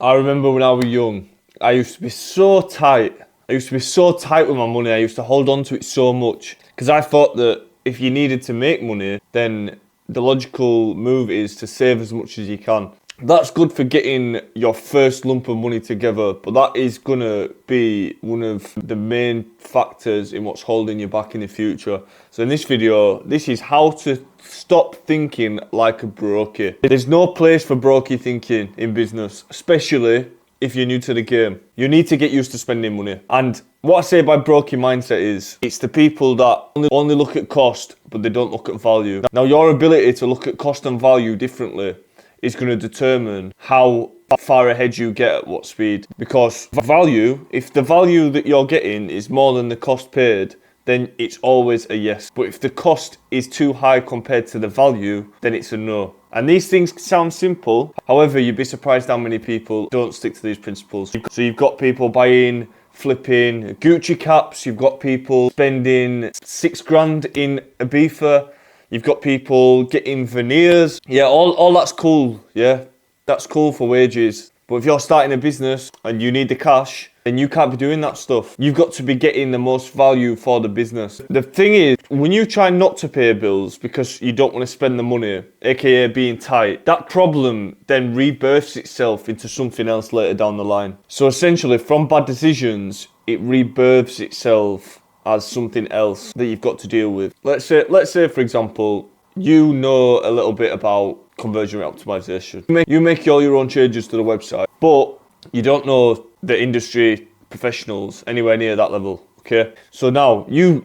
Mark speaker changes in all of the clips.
Speaker 1: I remember when I was young, I used to be so tight. I used to be so tight with my money. I used to hold on to it so much because I thought that if you needed to make money, then the logical move is to save as much as you can. That's good for getting your first lump of money together, but that is gonna be one of the main factors in what's holding you back in the future. So in this video, this is how to stop thinking like a brokey. There's no place for brokey thinking in business, especially if you're new to the game. You need to get used to spending money. And what I say by brokey mindset is, it's the people that only look at cost, but they don't look at value. Now, your ability to look at cost and value differently is going to determine how far ahead you get at what speed. Because value, if the value that you're getting is more than the cost paid, then it's always a yes. But if the cost is too high compared to the value, then it's a no. And these things sound simple. However, you'd be surprised how many people don't stick to these principles. So you've got people buying, flipping Gucci caps. You've got people spending $6,000 in Ibiza. You've got people getting veneers. Yeah, all that's cool. Yeah, that's cool for wages. But if you're starting a business and you need the cash, then you can't be doing that stuff. You've got to be getting the most value for the business. The thing is, when you try not to pay bills because you don't want to spend the money, aka being tight, that problem then rebirths itself into something else later down the line. So essentially, from bad decisions, it rebirths itself as something else that you've got to deal with. Let's say for example, you know a little bit about conversion rate optimization. You make all your own changes to the website, but you don't know the industry professionals anywhere near that level. Okay, so now you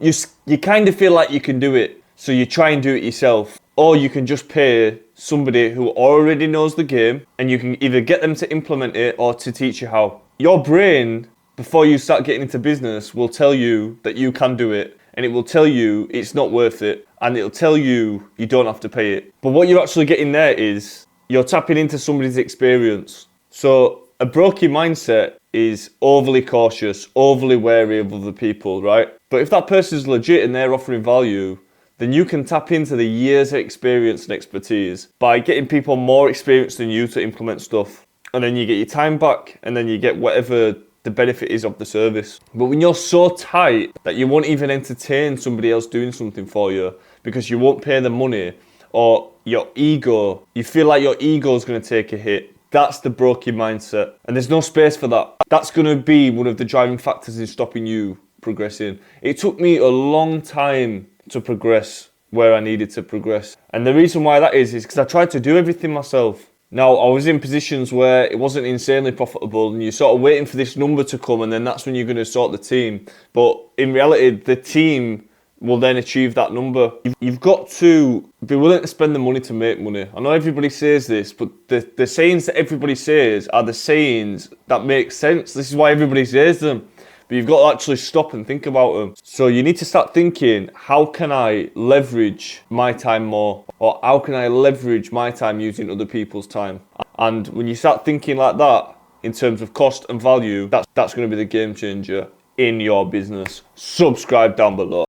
Speaker 1: kind of feel like you can do it, so you try and do it yourself, or you can just pay somebody who already knows the game, and you can either get them to implement it or to teach you how. Your brain, before you start getting into business, will tell you that you can do it, and it will tell you it's not worth it, and it'll tell you you don't have to pay it. But what you're actually getting there is you're tapping into somebody's experience. So a brokey mindset is overly cautious, overly wary of other people, right? But if that person's legit and they're offering value, then you can tap into the years of experience and expertise by getting people more experienced than you to implement stuff. And then you get your time back, and then you get whatever the benefit is of the service. But when you're so tight that you won't even entertain somebody else doing something for you because you won't pay the money, or your ego, you feel like your ego is going to take a hit, that's the brokey mindset. And there's no space for that. That's going to be one of the driving factors in stopping you progressing. It took me a long time to progress where I needed to progress. And the reason why that is because I tried to do everything myself. Now, I was in positions where it wasn't insanely profitable, and you're sort of waiting for this number to come, and then that's when you're going to sort the team. But in reality, the team will then achieve that number. You've got to be willing to spend the money to make money. I know everybody says this, but the sayings that everybody says are the sayings that make sense. This is why everybody says them. But you've got to actually stop and think about them. So you need to start thinking, how can I leverage my time more? Or how can I leverage my time using other people's time? And when you start thinking like that, in terms of cost and value, that's going to be the game changer in your business. Subscribe down below.